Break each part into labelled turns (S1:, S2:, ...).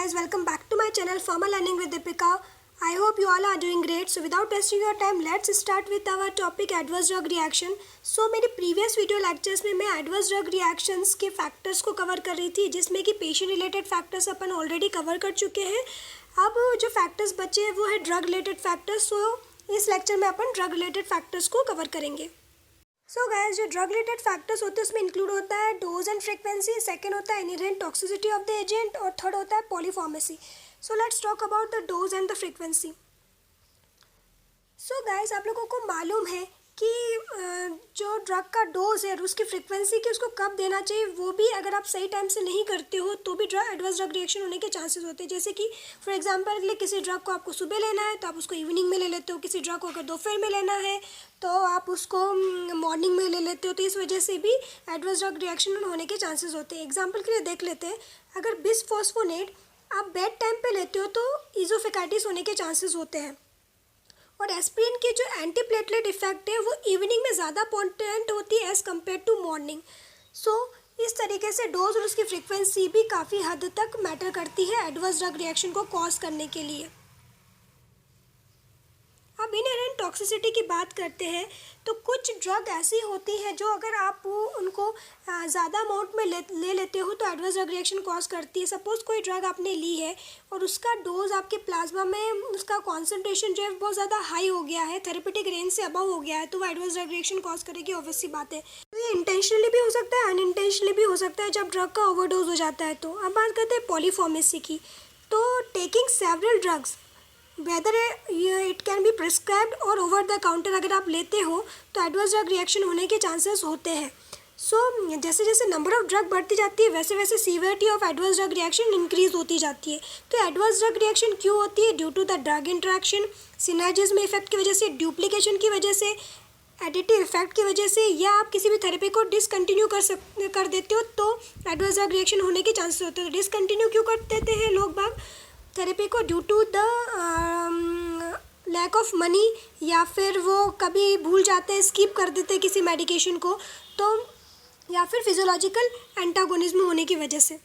S1: guys, welcome back to my channel Pharma Learning with Deepika. I hope you all are doing great. So without wasting your time, let's start with our topic adverse drug reaction. So मेरे previous video lectures में मैं adverse drug reactions के factors को cover कर रही थी, जिसमें कि patient related factors अपन already cover कर चुके हैं. अब जो factors बचे हैं वो है drug related factors. So इस lecture में अपन drug related factors को cover करेंगे. सो गाइस, जो ड्रग रिलेटेड फैक्टर्स होते हैं उसमें इंक्लूड होता है डोज एंड फ्रीक्वेंसी, सेकंड होता है inherent toxicity of the agent और थर्ड होता है polypharmacy. So let's talk about the dose and the frequency. So guys, आप लोगों को मालूम है कि जो ड्रग का डोज है और उसकी फ्रीक्वेंसी की उसको कब देना चाहिए, वो भी अगर आप सही टाइम से नहीं करते हो तो भी एडवर्स ड्रग रिएक्शन होने के चांसेस होते हैं. जैसे कि फॉर एग्जांपल किसी ड्रग को आपको सुबह लेना है तो आप उसको इवनिंग में ले लेते हो, किसी ड्रग को अगर दोपहर में लेना है तो आप उसको मॉर्निंग में ले लेते हो. तो इस वजह से भी एडवर्स ड्रग रिएक्शन होने के चांसेस होते हैं. एग्जाम्पल के लिए देख लेते हैं, अगर बिसफॉस्फोनेट आप बेड टाइम पे लेते हो तो ईज़ोफेकाइटिस होने के चांसेस होते हैं. और एस्पिरिन की जो एंटीप्लेटलेट इफेक्ट है वो इवनिंग में ज़्यादा पोटेंट होती है एज़ कम्पेयर टू मॉर्निंग. सो इस तरीके से डोज और उसकी फ्रीक्वेंसी भी काफ़ी हद तक मैटर करती है एडवर्स ड्रग रिएक्शन को कॉज करने के लिए. अब इनहेरेंट टॉक्सिसिटी की बात करते हैं तो कुछ ड्रग ऐसी होती हैं जो अगर आप उनको ज़्यादा अमाउंट में ले लेते हो तो एडवर्स ड्रग रिएक्शन कॉज करती है. सपोज़ कोई ड्रग आपने ली है और उसका डोज आपके प्लाज्मा में उसका कॉन्सेंट्रेशन जो है बहुत ज़्यादा हाई हो गया है, थेरेपेटिक रेंज से अबव हो गया है, तो वो एडवर्स ड्रग रिएक्शन कॉज करेगी, ऑब्वियस सी बात है. तो ये इंटेंशनली भी हो सकता है, अनइंटेंशनली भी हो सकता है जब ड्रग का ओवरडोज हो जाता है. तो अब बात करते हैं पॉलीफार्मेसी की. तो taking several drugs whether it can be prescribed और ओवर द काउंटर अगर आप लेते हो तो एडवर्स ड्रग रिएक्शन होने के चांसेस होते हैं. सो जैसे जैसे नंबर ऑफ ड्रग बढ़ती जाती है वैसे वैसे severity of adverse drug reaction increase होती जाती है. तो एडवर्स ड्रग रिएक्शन क्यों होती है? Due to the drug interaction, synergism effect की वजह से, डुप्लीकेशन की वजह से, एडिटिव इफेक्ट की वजह से, या आप किसी भी थेरेपी को डिसकंटिन्यू कर देते हो तो एडवर्स ड्रग रिएक्शन होने के चांसेस होते हैं. तो डिसकंटिन्यू क्यों कर देते हैं लोग बाग थेरेपी को? Due to the lack of money, या फिर वो कभी भूल जाते हैं, स्किप कर देते हैं किसी मेडिकेशन को, तो या फिर फिजियोलॉजिकल एंटागोनिज्म होने की वजह से.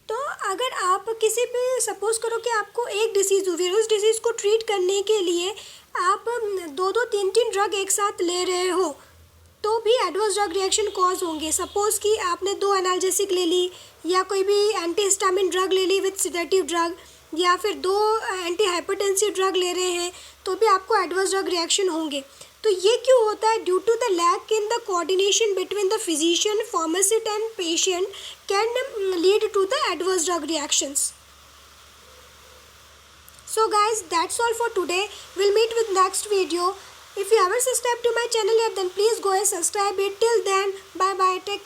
S1: तो अगर आप किसी भी सपोज करो कि आपको एक डिसीज़ हुई है, उस डिसीज़ को ट्रीट करने के लिए आप 2-3 ड्रग एक साथ ले रहे हो तो भी एडवर्स ड्रग रिएक्शन कॉज होंगे. सपोज़ कि आपने 2 एनाल्जेसिक ले ली या कोई भी एंटीहिस्टामिन ड्रग ले ली विथ सिडेटिव ड्रग, या फिर 2 एंटी हाइपरटेंसिव ड्रग ले रहे हैं तो भी आपको एडवर्स ड्रग रिएक्शन होंगे. तो ये क्यों होता है? Due to the lack in the coordination between the physician, pharmacist and patient can lead to the adverse drug reactions. So guys, that's all for today. We'll meet with next video. If you haven't subscribed to my channel yet, then please go and subscribe it. Till then, bye bye. Take